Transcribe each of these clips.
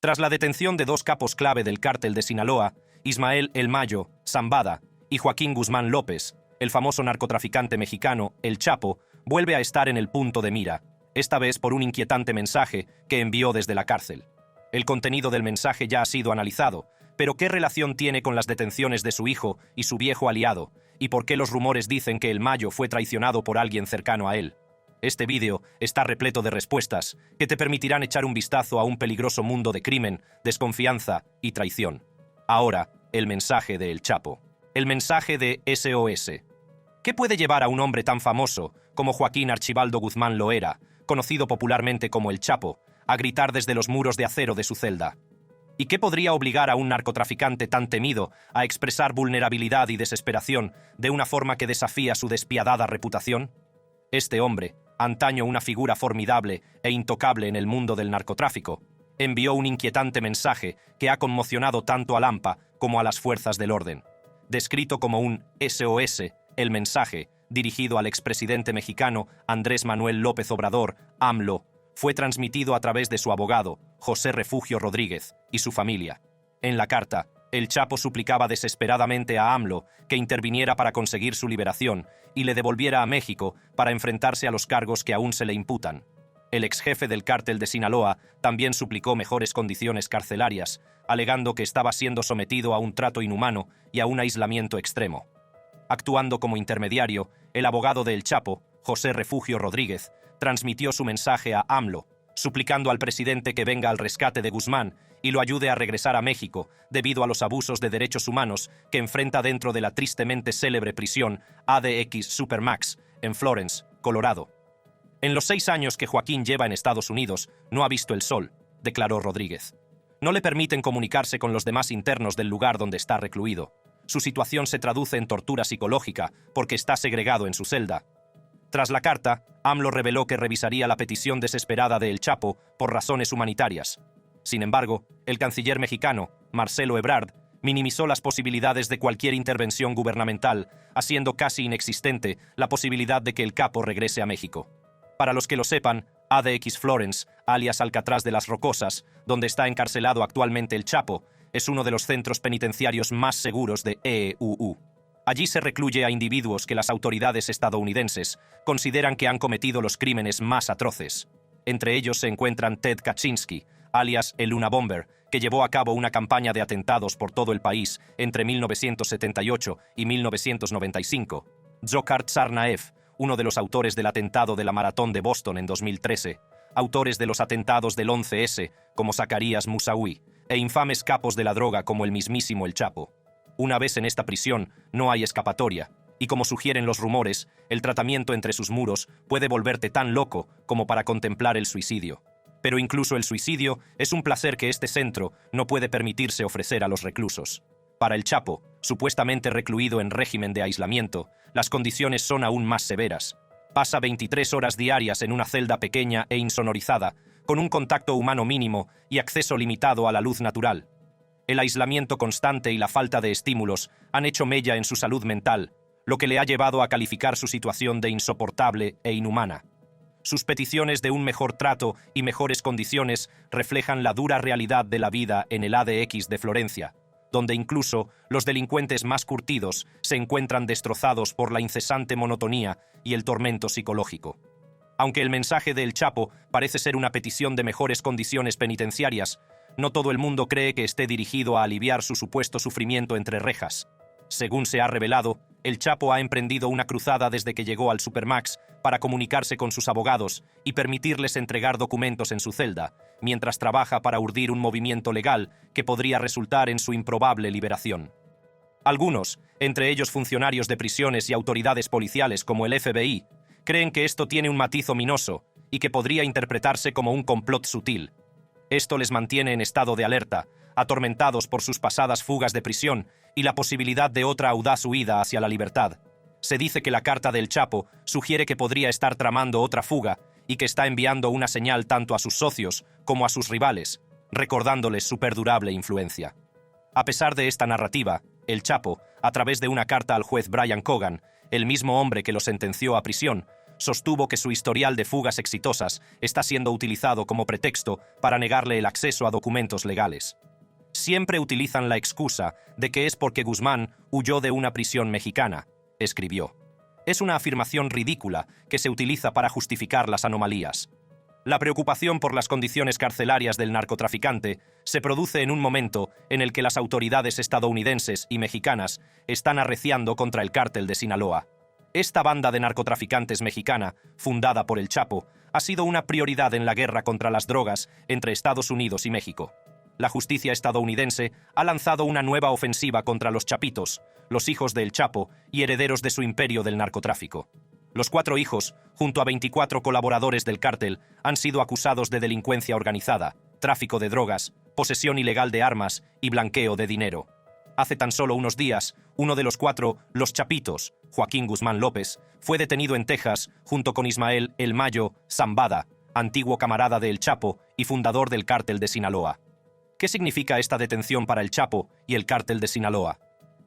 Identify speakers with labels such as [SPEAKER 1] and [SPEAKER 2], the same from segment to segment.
[SPEAKER 1] Tras la detención de dos capos clave del cártel de Sinaloa, Ismael El Mayo Zambada y Joaquín Guzmán López, el famoso narcotraficante mexicano El Chapo vuelve a estar en el punto de mira, esta vez por un inquietante mensaje que envió desde la cárcel. El contenido del mensaje ya ha sido analizado, pero ¿qué relación tiene con las detenciones de su hijo y su viejo aliado? ¿Y por qué los rumores dicen que El Mayo fue traicionado por alguien cercano a él? Este vídeo está repleto de respuestas que te permitirán echar un vistazo a un peligroso mundo de crimen, desconfianza y traición. Ahora, el mensaje de El Chapo. El mensaje de SOS. ¿Qué puede llevar a un hombre tan famoso como Joaquín Archibaldo Guzmán Loera, conocido popularmente como El Chapo, a gritar desde los muros de acero de su celda? ¿Y qué podría obligar a un narcotraficante tan temido a expresar vulnerabilidad y desesperación de una forma que desafía su despiadada reputación? Este hombre, antaño una figura formidable e intocable en el mundo del narcotráfico, envió un inquietante mensaje que ha conmocionado tanto al AMPA como a las fuerzas del orden. Descrito como un SOS, el mensaje, dirigido al expresidente mexicano Andrés Manuel López Obrador, AMLO, fue transmitido a través de su abogado, José Refugio Rodríguez, y su familia. En la carta, El Chapo suplicaba desesperadamente a AMLO que interviniera para conseguir su liberación y le devolviera a México para enfrentarse a los cargos que aún se le imputan. El exjefe del cártel de Sinaloa también suplicó mejores condiciones carcelarias, alegando que estaba siendo sometido a un trato inhumano y a un aislamiento extremo. Actuando como intermediario, el abogado de El Chapo, José Refugio Rodríguez, transmitió su mensaje a AMLO, suplicando al presidente que venga al rescate de Guzmán y lo ayude a regresar a México debido a los abusos de derechos humanos que enfrenta dentro de la tristemente célebre prisión ADX Supermax en Florence, Colorado. En los 6 años que Joaquín lleva en Estados Unidos, no ha visto el sol, declaró Rodríguez. No le permiten comunicarse con los demás internos del lugar donde está recluido. Su situación se traduce en tortura psicológica porque está segregado en su celda. Tras la carta, AMLO reveló que revisaría la petición desesperada de El Chapo por razones humanitarias. Sin embargo, el canciller mexicano, Marcelo Ebrard, minimizó las posibilidades de cualquier intervención gubernamental, haciendo casi inexistente la posibilidad de que el capo regrese a México. Para los que lo sepan, ADX Florence, alias Alcatraz de las Rocosas, donde está encarcelado actualmente El Chapo, es uno de los centros penitenciarios más seguros de EUU. Allí se recluye a individuos que las autoridades estadounidenses consideran que han cometido los crímenes más atroces. Entre ellos se encuentran Ted Kaczynski, alias el Luna Bomber, que llevó a cabo una campaña de atentados por todo el país entre 1978 y 1995. Dzhokhar Tsarnaev, uno de los autores del atentado de la Maratón de Boston en 2013, autores de los atentados del 11S, como Zacarías Moussaoui, e infames capos de la droga como el mismísimo El Chapo. Una vez en esta prisión, no hay escapatoria, y como sugieren los rumores, el tratamiento entre sus muros puede volverte tan loco como para contemplar el suicidio. Pero incluso el suicidio es un placer que este centro no puede permitirse ofrecer a los reclusos. Para El Chapo, supuestamente recluido en régimen de aislamiento, las condiciones son aún más severas. Pasa 23 horas diarias en una celda pequeña e insonorizada, con un contacto humano mínimo y acceso limitado a la luz natural. El aislamiento constante y la falta de estímulos han hecho mella en su salud mental, lo que le ha llevado a calificar su situación de insoportable e inhumana. Sus peticiones de un mejor trato y mejores condiciones reflejan la dura realidad de la vida en el ADX de Florencia, donde incluso los delincuentes más curtidos se encuentran destrozados por la incesante monotonía y el tormento psicológico. Aunque el mensaje de El Chapo parece ser una petición de mejores condiciones penitenciarias, no todo el mundo cree que esté dirigido a aliviar su supuesto sufrimiento entre rejas. Según se ha revelado, El Chapo ha emprendido una cruzada desde que llegó al Supermax para comunicarse con sus abogados y permitirles entregar documentos en su celda, mientras trabaja para urdir un movimiento legal que podría resultar en su improbable liberación. Algunos, entre ellos funcionarios de prisiones y autoridades policiales como el FBI, creen que esto tiene un matiz ominoso y que podría interpretarse como un complot sutil. Esto les mantiene en estado de alerta, atormentados por sus pasadas fugas de prisión y la posibilidad de otra audaz huida hacia la libertad. Se dice que la carta del Chapo sugiere que podría estar tramando otra fuga y que está enviando una señal tanto a sus socios como a sus rivales, recordándoles su perdurable influencia. A pesar de esta narrativa, El Chapo, a través de una carta al juez Brian Cogan, el mismo hombre que lo sentenció a prisión, sostuvo que su historial de fugas exitosas está siendo utilizado como pretexto para negarle el acceso a documentos legales. Siempre utilizan la excusa de que es porque Guzmán huyó de una prisión mexicana, escribió. Es una afirmación ridícula que se utiliza para justificar las anomalías. La preocupación por las condiciones carcelarias del narcotraficante se produce en un momento en el que las autoridades estadounidenses y mexicanas están arreciando contra el cártel de Sinaloa. Esta banda de narcotraficantes mexicana, fundada por el Chapo, ha sido una prioridad en la guerra contra las drogas entre Estados Unidos y México. La justicia estadounidense ha lanzado una nueva ofensiva contra los chapitos, los hijos del Chapo y herederos de su imperio del narcotráfico. Los 4 hijos, junto a 24 colaboradores del cártel, han sido acusados de delincuencia organizada, tráfico de drogas, posesión ilegal de armas y blanqueo de dinero. Hace tan solo unos días, uno de los 4, los chapitos, Joaquín Guzmán López, fue detenido en Texas junto con Ismael El Mayo Zambada, antiguo camarada de El Chapo y fundador del cártel de Sinaloa. ¿Qué significa esta detención para el Chapo y el cártel de Sinaloa?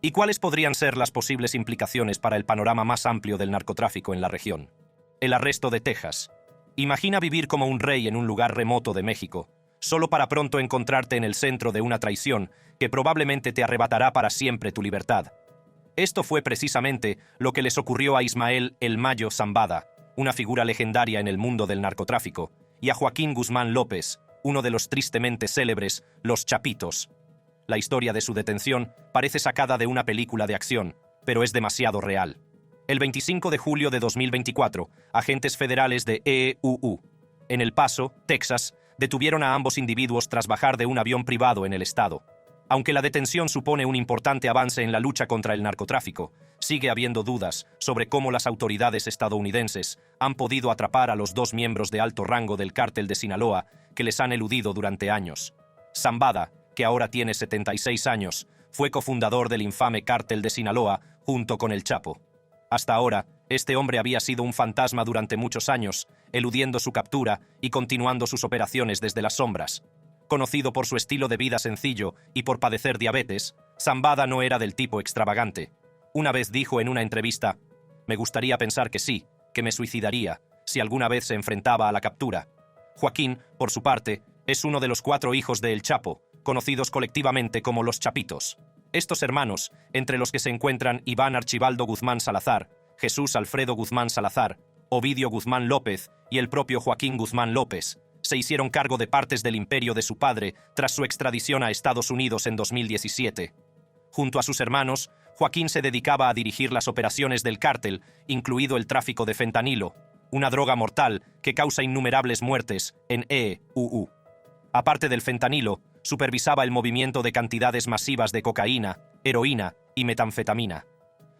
[SPEAKER 1] ¿Y cuáles podrían ser las posibles implicaciones para el panorama más amplio del narcotráfico en la región? El arresto de Texas. Imagina vivir como un rey en un lugar remoto de México, solo para pronto encontrarte en el centro de una traición que probablemente te arrebatará para siempre tu libertad. Esto fue precisamente lo que les ocurrió a Ismael El Mayo Zambada, una figura legendaria en el mundo del narcotráfico, y a Joaquín Guzmán López, uno de los tristemente célebres Los Chapitos. La historia de su detención parece sacada de una película de acción, pero es demasiado real. El 25 de julio de 2024, agentes federales de EEUU, en El Paso, Texas, detuvieron a ambos individuos tras bajar de un avión privado en el estado. Aunque la detención supone un importante avance en la lucha contra el narcotráfico, sigue habiendo dudas sobre cómo las autoridades estadounidenses han podido atrapar a los 2 miembros de alto rango del cártel de Sinaloa que les han eludido durante años. Zambada, que ahora tiene 76 años, fue cofundador del infame cártel de Sinaloa junto con el Chapo. Hasta ahora, este hombre había sido un fantasma durante muchos años, eludiendo su captura y continuando sus operaciones desde las sombras. Conocido por su estilo de vida sencillo y por padecer diabetes, Zambada no era del tipo extravagante. Una vez dijo en una entrevista: «Me gustaría pensar que sí, que me suicidaría, si alguna vez se enfrentaba a la captura». Joaquín, por su parte, es uno de los 4 hijos de El Chapo, conocidos colectivamente como los Chapitos. Estos hermanos, entre los que se encuentran Iván Archibaldo Guzmán Salazar, Jesús Alfredo Guzmán Salazar, Ovidio Guzmán López y el propio Joaquín Guzmán López, se hicieron cargo de partes del imperio de su padre tras su extradición a Estados Unidos en 2017. Junto a sus hermanos, Joaquín se dedicaba a dirigir las operaciones del cártel, incluido el tráfico de fentanilo, una droga mortal que causa innumerables muertes en EEUU. Aparte del fentanilo, supervisaba el movimiento de cantidades masivas de cocaína, heroína y metanfetamina.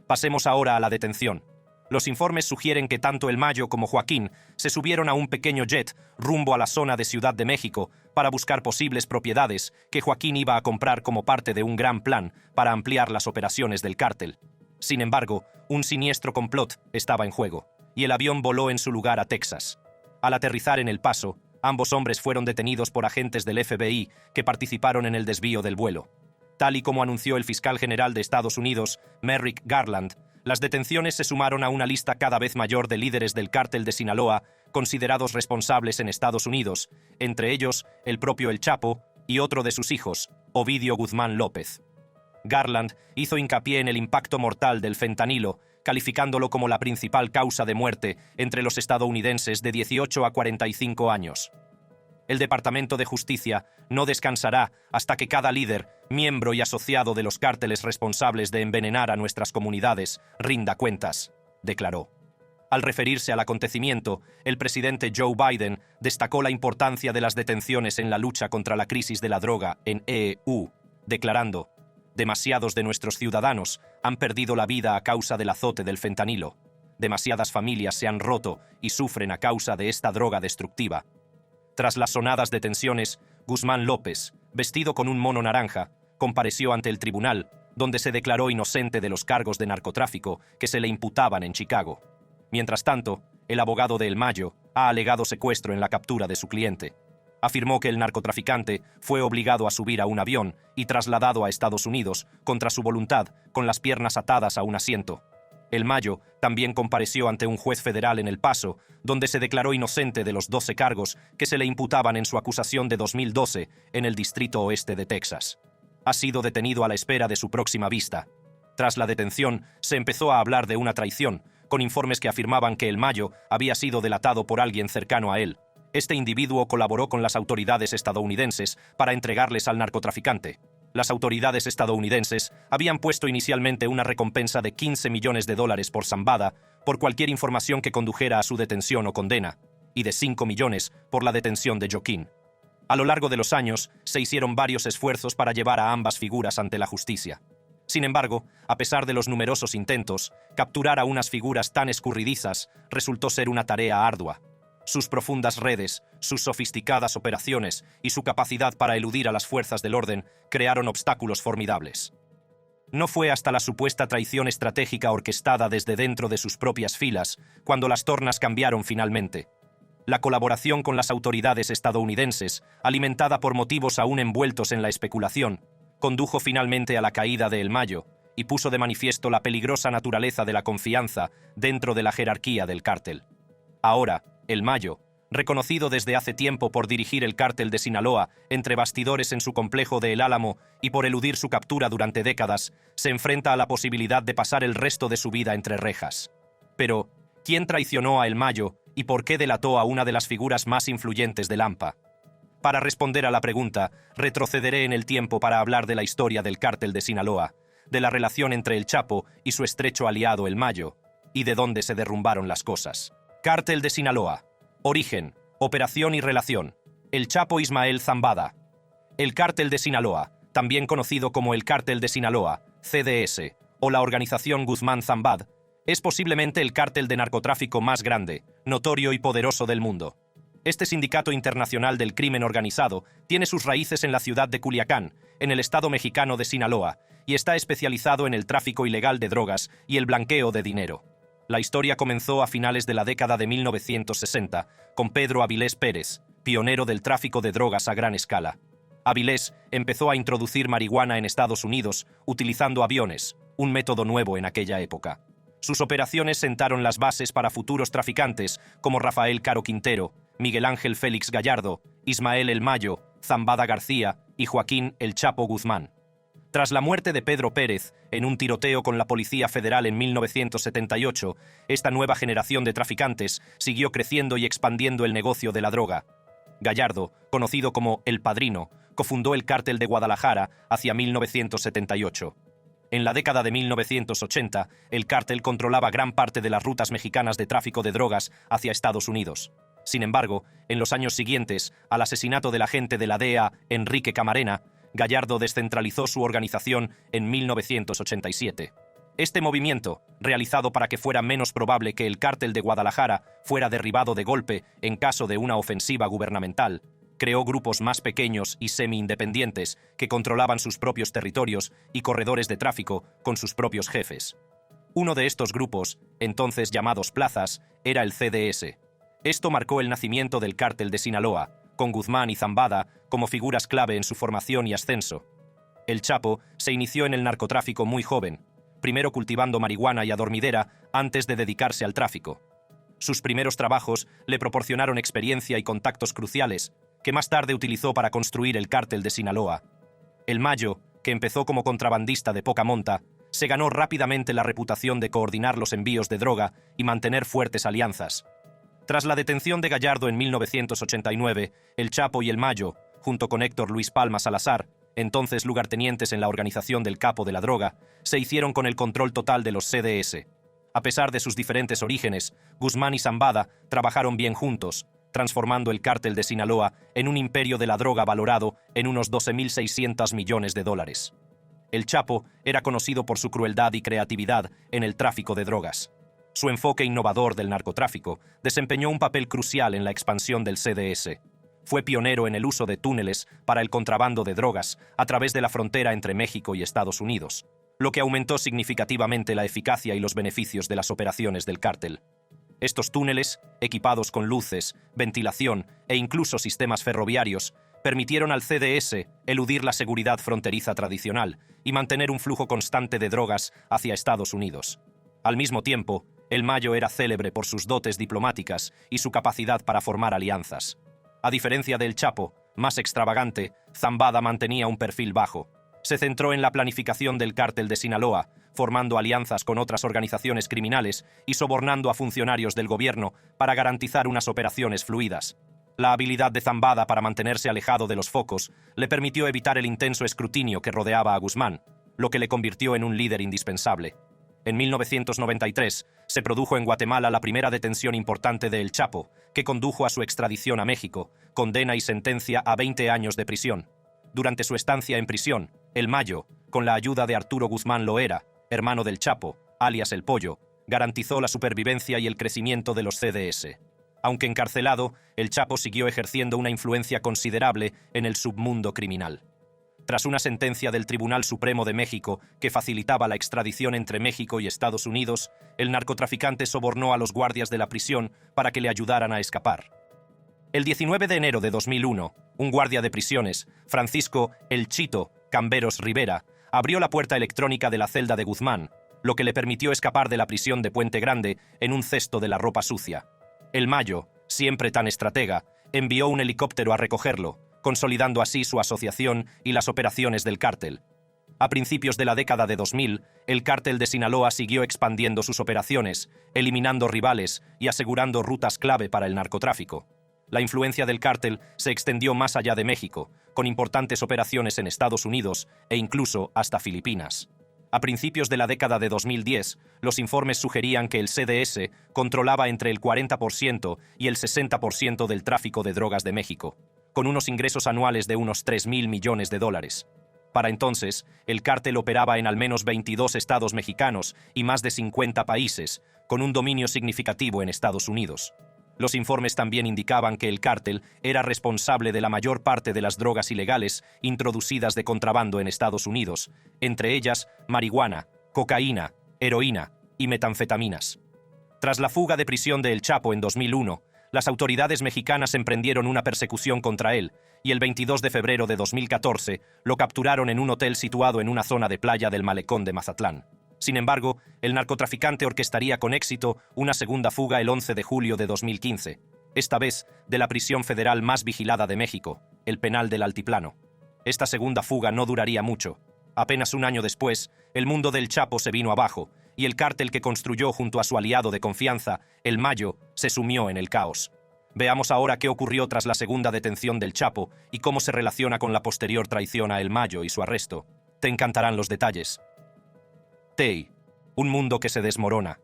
[SPEAKER 1] Pasemos ahora a la detención. Los informes sugieren que tanto El Mayo como Joaquín se subieron a un pequeño jet rumbo a la zona de Ciudad de México para buscar posibles propiedades que Joaquín iba a comprar como parte de un gran plan para ampliar las operaciones del cártel. Sin embargo, un siniestro complot estaba en juego, y el avión voló en su lugar a Texas. Al aterrizar en El Paso, ambos hombres fueron detenidos por agentes del FBI que participaron en el desvío del vuelo. Tal y como anunció el fiscal general de Estados Unidos, Merrick Garland, las detenciones se sumaron a una lista cada vez mayor de líderes del cártel de Sinaloa considerados responsables en Estados Unidos, entre ellos el propio El Chapo y otro de sus hijos, Ovidio Guzmán López. Garland hizo hincapié en el impacto mortal del fentanilo, calificándolo como la principal causa de muerte entre los estadounidenses de 18 a 45 años. El Departamento de Justicia no descansará hasta que cada líder, miembro y asociado de los cárteles responsables de envenenar a nuestras comunidades rinda cuentas, declaró. Al referirse al acontecimiento, el presidente Joe Biden destacó la importancia de las detenciones en la lucha contra la crisis de la droga en EEU, declarando: «Demasiados de nuestros ciudadanos han perdido la vida a causa del azote del fentanilo. Demasiadas familias se han roto y sufren a causa de esta droga destructiva». Tras las sonadas detenciones, Guzmán López, vestido con un mono naranja, compareció ante el tribunal, donde se declaró inocente de los cargos de narcotráfico que se le imputaban en Chicago. Mientras tanto, el abogado de El Mayo ha alegado secuestro en la captura de su cliente. Afirmó que el narcotraficante fue obligado a subir a un avión y trasladado a Estados Unidos contra su voluntad, con las piernas atadas a un asiento. El Mayo también compareció ante un juez federal en El Paso, donde se declaró inocente de los 12 cargos que se le imputaban en su acusación de 2012 en el Distrito Oeste de Texas. Ha sido detenido a la espera de su próxima vista. Tras la detención, se empezó a hablar de una traición, con informes que afirmaban que el Mayo había sido delatado por alguien cercano a él. Este individuo colaboró con las autoridades estadounidenses para entregarles al narcotraficante. Las autoridades estadounidenses habían puesto inicialmente una recompensa de $15 millones por Zambada por cualquier información que condujera a su detención o condena, y de $5 millones por la detención de Joaquín. A lo largo de los años, se hicieron varios esfuerzos para llevar a ambas figuras ante la justicia. Sin embargo, a pesar de los numerosos intentos, capturar a unas figuras tan escurridizas resultó ser una tarea ardua. Sus profundas redes, sus sofisticadas operaciones y su capacidad para eludir a las fuerzas del orden crearon obstáculos formidables. No fue hasta la supuesta traición estratégica orquestada desde dentro de sus propias filas cuando las tornas cambiaron finalmente. La colaboración con las autoridades estadounidenses, alimentada por motivos aún envueltos en la especulación, condujo finalmente a la caída de El Mayo y puso de manifiesto la peligrosa naturaleza de la confianza dentro de la jerarquía del cártel. Ahora, El Mayo, reconocido desde hace tiempo por dirigir el cártel de Sinaloa entre bastidores en su complejo de El Álamo y por eludir su captura durante décadas, se enfrenta a la posibilidad de pasar el resto de su vida entre rejas. Pero, ¿quién traicionó a El Mayo y por qué delató a una de las figuras más influyentes del AMPA? Para responder a la pregunta, retrocederé en el tiempo para hablar de la historia del cártel de Sinaloa, de la relación entre el Chapo y su estrecho aliado El Mayo, y de dónde se derrumbaron las cosas. Cártel de Sinaloa. Origen, operación y relación. El Chapo Ismael Zambada. El Cártel de Sinaloa, también conocido como el Cártel de Sinaloa, CDS, o la Organización Guzmán Zambad, es posiblemente el cártel de narcotráfico más grande, notorio y poderoso del mundo. Este sindicato internacional del crimen organizado tiene sus raíces en la ciudad de Culiacán, en el estado mexicano de Sinaloa, y está especializado en el tráfico ilegal de drogas y el blanqueo de dinero. La historia comenzó a finales de la década de 1960, con Pedro Avilés Pérez, pionero del tráfico de drogas a gran escala. Avilés empezó a introducir marihuana en Estados Unidos utilizando aviones, un método nuevo en aquella época. Sus operaciones sentaron las bases para futuros traficantes como Rafael Caro Quintero, Miguel Ángel Félix Gallardo, Ismael El Mayo, Zambada García y Joaquín El Chapo Guzmán. Tras la muerte de Pedro Pérez, en un tiroteo con la Policía Federal en 1978, esta nueva generación de traficantes siguió creciendo y expandiendo el negocio de la droga. Gallardo, conocido como El Padrino, cofundó el Cártel de Guadalajara hacia 1978. En la década de 1980, el cártel controlaba gran parte de las rutas mexicanas de tráfico de drogas hacia Estados Unidos. Sin embargo, en los años siguientes, al asesinato del agente de la DEA, Enrique Camarena, Gallardo descentralizó su organización en 1987. Este movimiento, realizado para que fuera menos probable que el Cártel de Guadalajara fuera derribado de golpe en caso de una ofensiva gubernamental, creó grupos más pequeños y semi-independientes que controlaban sus propios territorios y corredores de tráfico con sus propios jefes. Uno de estos grupos, entonces llamados plazas, era el CDS. Esto marcó el nacimiento del Cártel de Sinaloa, con Guzmán y Zambada como figuras clave en su formación y ascenso. El Chapo se inició en el narcotráfico muy joven, primero cultivando marihuana y adormidera antes de dedicarse al tráfico. Sus primeros trabajos le proporcionaron experiencia y contactos cruciales, que más tarde utilizó para construir el Cártel de Sinaloa. El Mayo, que empezó como contrabandista de poca monta, se ganó rápidamente la reputación de coordinar los envíos de droga y mantener fuertes alianzas. Tras la detención de Gallardo en 1989, el Chapo y el Mayo, junto con Héctor Luis Palma Salazar, entonces lugartenientes en la organización del capo de la droga, se hicieron con el control total de los CDS. A pesar de sus diferentes orígenes, Guzmán y Zambada trabajaron bien juntos, transformando el Cártel de Sinaloa en un imperio de la droga valorado en unos $12.600 millones. El Chapo era conocido por su crueldad y creatividad en el tráfico de drogas. Su enfoque innovador del narcotráfico desempeñó un papel crucial en la expansión del CDS. Fue pionero en el uso de túneles para el contrabando de drogas a través de la frontera entre México y Estados Unidos, lo que aumentó significativamente la eficacia y los beneficios de las operaciones del cártel. Estos túneles, equipados con luces, ventilación e incluso sistemas ferroviarios, permitieron al CDS eludir la seguridad fronteriza tradicional y mantener un flujo constante de drogas hacia Estados Unidos. Al mismo tiempo, el Mayo era célebre por sus dotes diplomáticas y su capacidad para formar alianzas. A diferencia del Chapo, más extravagante, Zambada mantenía un perfil bajo. Se centró en la planificación del cártel de Sinaloa, formando alianzas con otras organizaciones criminales y sobornando a funcionarios del gobierno para garantizar unas operaciones fluidas. La habilidad de Zambada para mantenerse alejado de los focos le permitió evitar el intenso escrutinio que rodeaba a Guzmán, lo que le convirtió en un líder indispensable. En 1993 se produjo en Guatemala la primera detención importante de El Chapo, que condujo a su extradición a México, condena y sentencia a 20 años de prisión. Durante su estancia en prisión, El Mayo, con la ayuda de Arturo Guzmán Loera, hermano del Chapo, alias El Pollo, garantizó la supervivencia y el crecimiento de los CDS. Aunque encarcelado, El Chapo siguió ejerciendo una influencia considerable en el submundo criminal. Tras una sentencia del Tribunal Supremo de México que facilitaba la extradición entre México y Estados Unidos, el narcotraficante sobornó a los guardias de la prisión para que le ayudaran a escapar. El 19 de enero de 2001, un guardia de prisiones, Francisco El Chito Camberos Rivera, abrió la puerta electrónica de la celda de Guzmán, lo que le permitió escapar de la prisión de Puente Grande en un cesto de la ropa sucia. El Mayo, siempre tan estratega, envió un helicóptero a recogerlo, consolidando así su asociación y las operaciones del cártel. A principios de la década de 2000, el cártel de Sinaloa siguió expandiendo sus operaciones, eliminando rivales y asegurando rutas clave para el narcotráfico. La influencia del cártel se extendió más allá de México, con importantes operaciones en Estados Unidos e incluso hasta Filipinas. A principios de la década de 2010, los informes sugerían que el CDS controlaba entre el 40% y el 60% del tráfico de drogas de México, con unos ingresos anuales de unos 3.000 millones de dólares. Para entonces, el cártel operaba en al menos 22 estados mexicanos y más de 50 países, con un dominio significativo en Estados Unidos. Los informes también indicaban que el cártel era responsable de la mayor parte de las drogas ilegales introducidas de contrabando en Estados Unidos, entre ellas marihuana, cocaína, heroína y metanfetaminas. Tras la fuga de prisión de El Chapo en 2001, las autoridades mexicanas emprendieron una persecución contra él y el 22 de febrero de 2014 lo capturaron en un hotel situado en una zona de playa del malecón de Mazatlán. Sin embargo, el narcotraficante orquestaría con éxito una segunda fuga el 11 de julio de 2015, esta vez de la prisión federal más vigilada de México, el Penal del Altiplano. Esta segunda fuga no duraría mucho. Apenas un año después, el mundo del Chapo se vino abajo y el cártel que construyó junto a su aliado de confianza, El Mayo, se sumió en el caos. Veamos ahora qué ocurrió tras la segunda detención del Chapo y cómo se relaciona con la posterior traición a El Mayo y su arresto. Te encantarán los detalles. TEI, un mundo que se desmorona.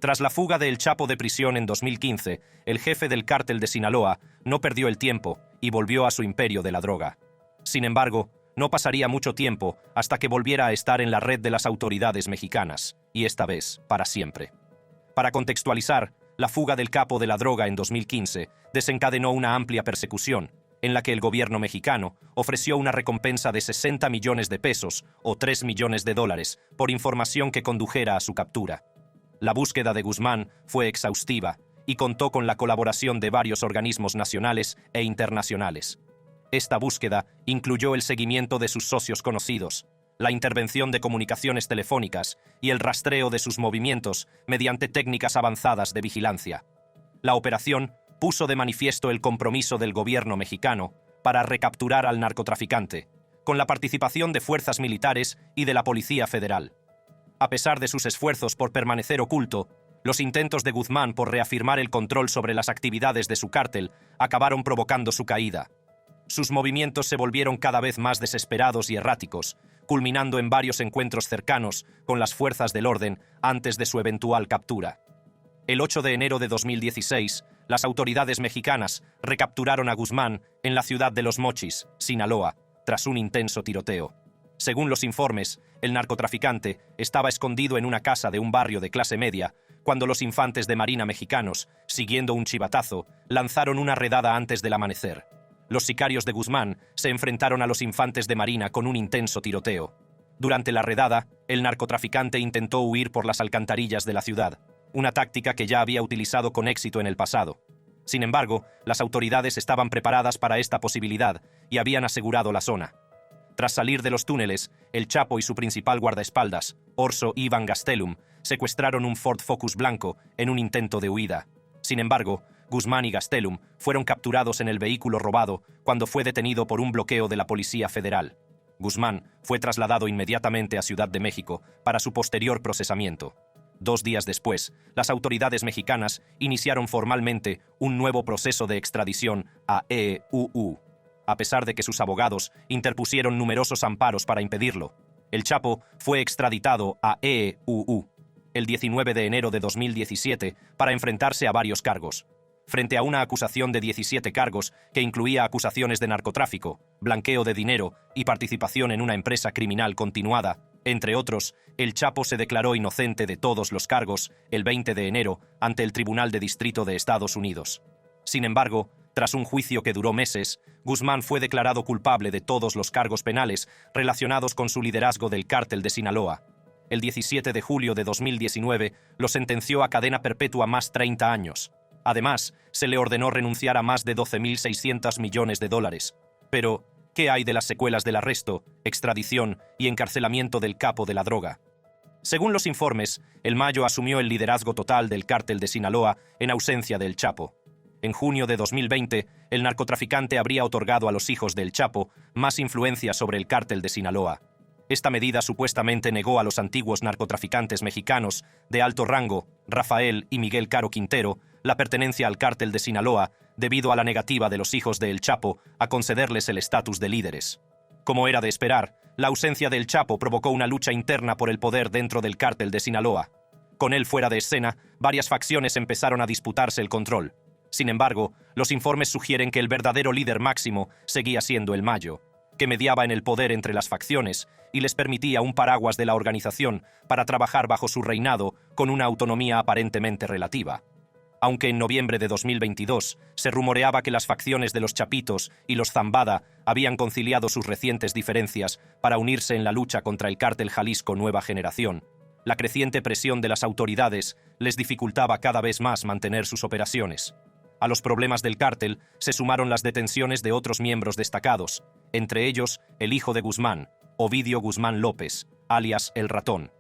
[SPEAKER 1] Tras la fuga de El Chapo de prisión en 2015, el jefe del cártel de Sinaloa no perdió el tiempo y volvió a su imperio de la droga. Sin embargo, no pasaría mucho tiempo hasta que volviera a estar en la red de las autoridades mexicanas, y esta vez, para siempre. Para contextualizar, la fuga del capo de la droga en 2015 desencadenó una amplia persecución, en la que el gobierno mexicano ofreció una recompensa de 60 millones de pesos o 3 millones de dólares por información que condujera a su captura. La búsqueda de Guzmán fue exhaustiva y contó con la colaboración de varios organismos nacionales e internacionales. Esta búsqueda incluyó el seguimiento de sus socios conocidos, la intervención de comunicaciones telefónicas y el rastreo de sus movimientos mediante técnicas avanzadas de vigilancia. La operación puso de manifiesto el compromiso del gobierno mexicano para recapturar al narcotraficante, con la participación de fuerzas militares y de la Policía Federal. A pesar de sus esfuerzos por permanecer oculto, los intentos de Guzmán por reafirmar el control sobre las actividades de su cártel acabaron provocando su caída. Sus movimientos se volvieron cada vez más desesperados y erráticos, culminando en varios encuentros cercanos con las fuerzas del orden antes de su eventual captura. El 8 de enero de 2016, las autoridades mexicanas recapturaron a Guzmán en la ciudad de Los Mochis, Sinaloa, tras un intenso tiroteo. Según los informes, el narcotraficante estaba escondido en una casa de un barrio de clase media cuando los infantes de marina mexicanos, siguiendo un chivatazo, lanzaron una redada antes del amanecer. Los sicarios de Guzmán se enfrentaron a los infantes de marina con un intenso tiroteo. Durante la redada, el narcotraficante intentó huir por las alcantarillas de la ciudad, una táctica que ya había utilizado con éxito en el pasado. Sin embargo, las autoridades estaban preparadas para esta posibilidad y habían asegurado la zona. Tras salir de los túneles, el Chapo y su principal guardaespaldas, Orso Ivan Gastelum, secuestraron un Ford Focus blanco en un intento de huida. Sin embargo, Guzmán y Gastelum fueron capturados en el vehículo robado cuando fue detenido por un bloqueo de la Policía Federal. Guzmán fue trasladado inmediatamente a Ciudad de México para su posterior procesamiento. 2 días después, las autoridades mexicanas iniciaron formalmente un nuevo proceso de extradición a EUU. A pesar de que sus abogados interpusieron numerosos amparos para impedirlo, el Chapo fue extraditado a EUU el 19 de enero de 2017 para enfrentarse a varios cargos. Frente a una acusación de 17 cargos que incluía acusaciones de narcotráfico, blanqueo de dinero y participación en una empresa criminal continuada, entre otros, el Chapo se declaró inocente de todos los cargos el 20 de enero ante el Tribunal de Distrito de Estados Unidos. Sin embargo, tras un juicio que duró meses, Guzmán fue declarado culpable de todos los cargos penales relacionados con su liderazgo del cártel de Sinaloa. El 17 de julio de 2019 lo sentenció a cadena perpetua más 30 años. Además, se le ordenó renunciar a más de 12.600 millones de dólares. Pero, ¿qué hay de las secuelas del arresto, extradición y encarcelamiento del capo de la droga? Según los informes, el Mayo asumió el liderazgo total del cártel de Sinaloa en ausencia del Chapo. En junio de 2020, el narcotraficante habría otorgado a los hijos del Chapo más influencia sobre el cártel de Sinaloa. Esta medida supuestamente negó a los antiguos narcotraficantes mexicanos de alto rango, Rafael y Miguel Caro Quintero, la pertenencia al cártel de Sinaloa debido a la negativa de los hijos de El Chapo a concederles el estatus de líderes. Como era de esperar, la ausencia del Chapo provocó una lucha interna por el poder dentro del cártel de Sinaloa. Con él fuera de escena, varias facciones empezaron a disputarse el control. Sin embargo, los informes sugieren que el verdadero líder máximo seguía siendo el Mayo, que mediaba en el poder entre las facciones y les permitía un paraguas de la organización para trabajar bajo su reinado con una autonomía aparentemente relativa. Aunque en noviembre de 2022 se rumoreaba que las facciones de los Chapitos y los Zambada habían conciliado sus recientes diferencias para unirse en la lucha contra el cártel Jalisco Nueva Generación, la creciente presión de las autoridades les dificultaba cada vez más mantener sus operaciones. A los problemas del cártel se sumaron las detenciones de otros miembros destacados, entre ellos el hijo de Guzmán, Ovidio Guzmán López, alias El Ratón.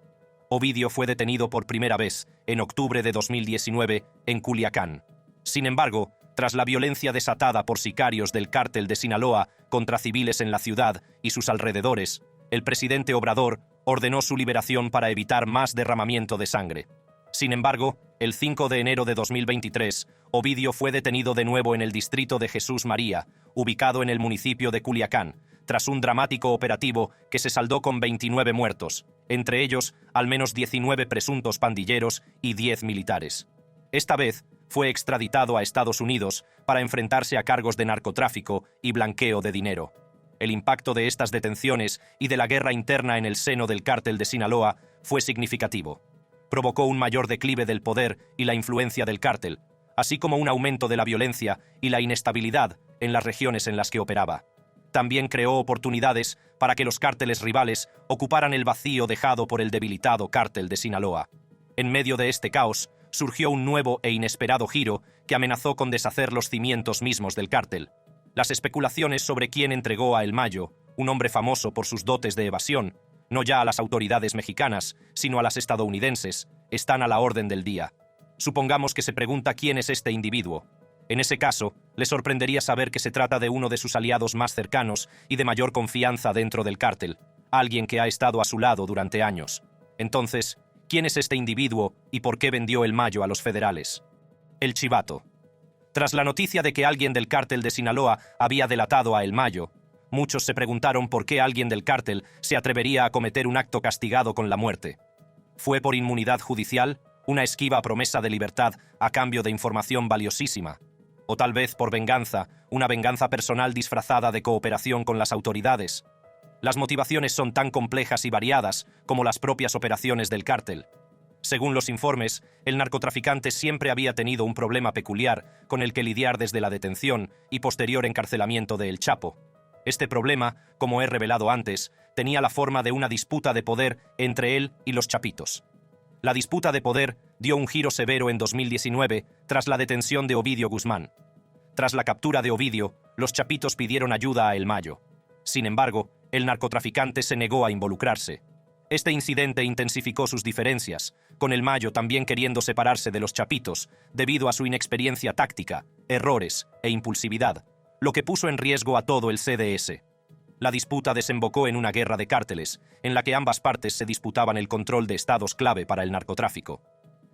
[SPEAKER 1] Ovidio fue detenido por primera vez en octubre de 2019 en Culiacán. Sin embargo, tras la violencia desatada por sicarios del cártel de Sinaloa contra civiles en la ciudad y sus alrededores, el presidente Obrador ordenó su liberación para evitar más derramamiento de sangre. Sin embargo, el 5 de enero de 2023, Ovidio fue detenido de nuevo en el distrito de Jesús María, ubicado en el municipio de Culiacán, tras un dramático operativo que se saldó con 29 muertos, entre ellos al menos 19 presuntos pandilleros y 10 militares. Esta vez fue extraditado a Estados Unidos para enfrentarse a cargos de narcotráfico y blanqueo de dinero. El impacto de estas detenciones y de la guerra interna en el seno del cártel de Sinaloa fue significativo. Provocó un mayor declive del poder y la influencia del cártel, así como un aumento de la violencia y la inestabilidad en las regiones en las que operaba. También creó oportunidades para que los cárteles rivales ocuparan el vacío dejado por el debilitado cártel de Sinaloa. En medio de este caos, surgió un nuevo e inesperado giro que amenazó con deshacer los cimientos mismos del cártel. Las especulaciones sobre quién entregó a El Mayo, un hombre famoso por sus dotes de evasión, no ya a las autoridades mexicanas, sino a las estadounidenses, están a la orden del día. Supongamos que se pregunta quién es este individuo. En ese caso, le sorprendería saber que se trata de uno de sus aliados más cercanos y de mayor confianza dentro del cártel, alguien que ha estado a su lado durante años. Entonces, ¿quién es este individuo y por qué vendió El Mayo a los federales? El Chivato. Tras la noticia de que alguien del cártel de Sinaloa había delatado a El Mayo, muchos se preguntaron por qué alguien del cártel se atrevería a cometer un acto castigado con la muerte. ¿Fue por inmunidad judicial, una esquiva promesa de libertad a cambio de información valiosísima? ¿O tal vez por venganza, una venganza personal disfrazada de cooperación con las autoridades? Las motivaciones son tan complejas y variadas como las propias operaciones del cártel. Según los informes, el narcotraficante siempre había tenido un problema peculiar con el que lidiar desde la detención y posterior encarcelamiento de El Chapo. Este problema, como he revelado antes, tenía la forma de una disputa de poder entre él y los Chapitos. La disputa de poder dio un giro severo en 2019 tras la detención de Ovidio Guzmán. Tras la captura de Ovidio, los Chapitos pidieron ayuda a El Mayo. Sin embargo, El narcotraficante se negó a involucrarse. Este incidente intensificó sus diferencias, con el Mayo también queriendo separarse de los Chapitos debido a su inexperiencia táctica, errores e impulsividad, lo que puso en riesgo a todo el CDS. La disputa desembocó en una guerra de cárteles, en la que ambas partes se disputaban el control de estados clave para el narcotráfico.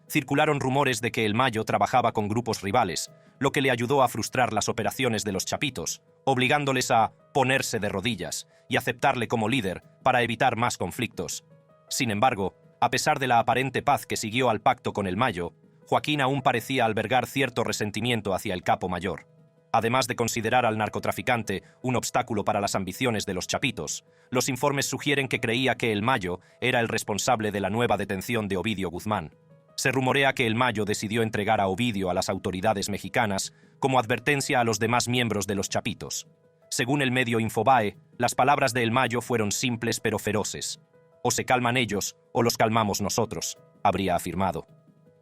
[SPEAKER 1] Circularon rumores de que el Mayo trabajaba con grupos rivales, lo que le ayudó a frustrar las operaciones de los Chapitos, obligándoles a ponerse de rodillas y aceptarle como líder para evitar más conflictos. Sin embargo, a pesar de la aparente paz que siguió al pacto con el Mayo, Joaquín aún parecía albergar cierto resentimiento hacia el capo mayor. Además de considerar al narcotraficante un obstáculo para las ambiciones de los Chapitos, los informes sugieren que creía que el Mayo era el responsable de la nueva detención de Ovidio Guzmán. Se rumorea que el Mayo decidió entregar a Ovidio a las autoridades mexicanas como advertencia a los demás miembros de los Chapitos. Según el medio Infobae, las palabras de el Mayo fueron simples pero feroces. O se calman ellos o los calmamos nosotros, habría afirmado.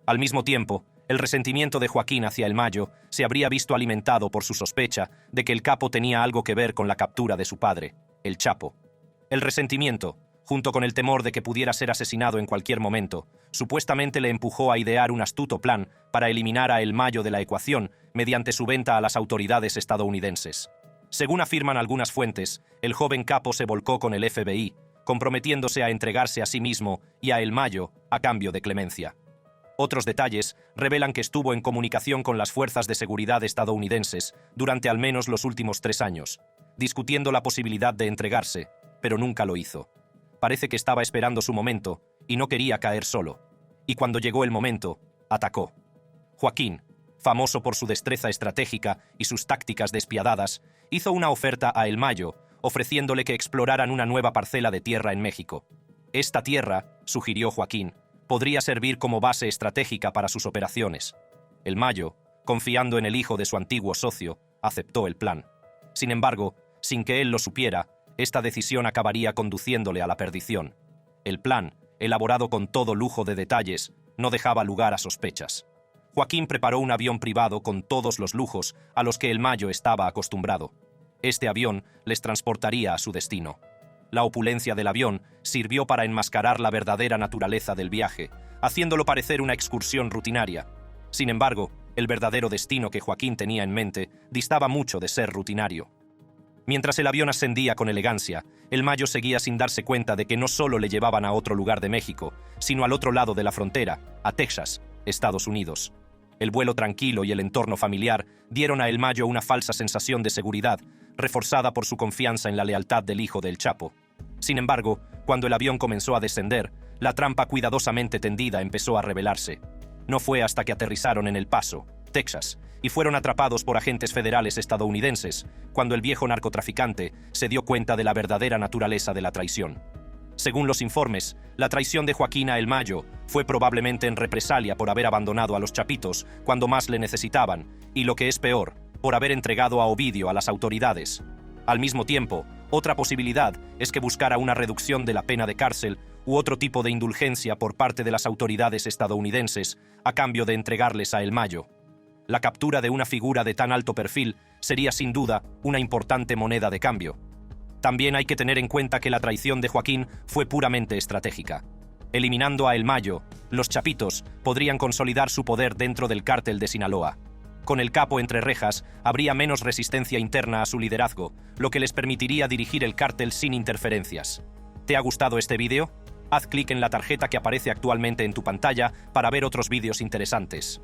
[SPEAKER 1] Al mismo tiempo, el resentimiento de Joaquín hacia el Mayo se habría visto alimentado por su sospecha de que el capo tenía algo que ver con la captura de su padre, el Chapo. El resentimiento, junto con el temor de que pudiera ser asesinado en cualquier momento, supuestamente le empujó a idear un astuto plan para eliminar a el Mayo de la ecuación mediante su venta a las autoridades estadounidenses. Según afirman algunas fuentes, el joven capo se volcó con el FBI, comprometiéndose a entregarse a sí mismo y a el Mayo a cambio de clemencia. Otros detalles revelan que estuvo en comunicación con las fuerzas de seguridad estadounidenses durante al menos los últimos 3 años, discutiendo la posibilidad de entregarse, pero nunca lo hizo. Parece que estaba esperando su momento y no quería caer solo. Y cuando llegó el momento, atacó. Joaquín, famoso por su destreza estratégica y sus tácticas despiadadas, hizo una oferta a el Mayo, ofreciéndole que exploraran una nueva parcela de tierra en México. Esta tierra, sugirió Joaquín, podría servir como base estratégica para sus operaciones. El Mayo, confiando en el hijo de su antiguo socio, aceptó el plan. Sin embargo, sin que él lo supiera, esta decisión acabaría conduciéndole a la perdición. El plan, elaborado con todo lujo de detalles, no dejaba lugar a sospechas. Joaquín preparó un avión privado con todos los lujos a los que el Mayo estaba acostumbrado. Este avión les transportaría a su destino. La opulencia del avión sirvió para enmascarar la verdadera naturaleza del viaje, haciéndolo parecer una excursión rutinaria. Sin embargo, el verdadero destino que Joaquín tenía en mente distaba mucho de ser rutinario. Mientras el avión ascendía con elegancia, el Mayo seguía sin darse cuenta de que no solo le llevaban a otro lugar de México, sino al otro lado de la frontera, a Texas, Estados Unidos. El vuelo tranquilo y el entorno familiar dieron a el Mayo una falsa sensación de seguridad, reforzada por su confianza en la lealtad del hijo del Chapo. Sin embargo, cuando el avión comenzó a descender, la trampa cuidadosamente tendida empezó a revelarse. No fue hasta que aterrizaron en El Paso, Texas, y fueron atrapados por agentes federales estadounidenses, cuando el viejo narcotraficante se dio cuenta de la verdadera naturaleza de la traición. Según los informes, la traición de Joaquín a el Mayo fue probablemente en represalia por haber abandonado a los Chapitos cuando más le necesitaban, y lo que es peor, por haber entregado a Ovidio a las autoridades. Al mismo tiempo, otra posibilidad es que buscara una reducción de la pena de cárcel u otro tipo de indulgencia por parte de las autoridades estadounidenses a cambio de entregarles a el Mayo. La captura de una figura de tan alto perfil sería sin duda una importante moneda de cambio. También hay que tener en cuenta que la traición de Joaquín fue puramente estratégica. Eliminando a el Mayo, los Chapitos podrían consolidar su poder dentro del cártel de Sinaloa. Con el capo entre rejas, habría menos resistencia interna a su liderazgo, lo que les permitiría dirigir el cártel sin interferencias. ¿Te ha gustado este vídeo? Haz clic en la tarjeta que aparece actualmente en tu pantalla para ver otros vídeos interesantes.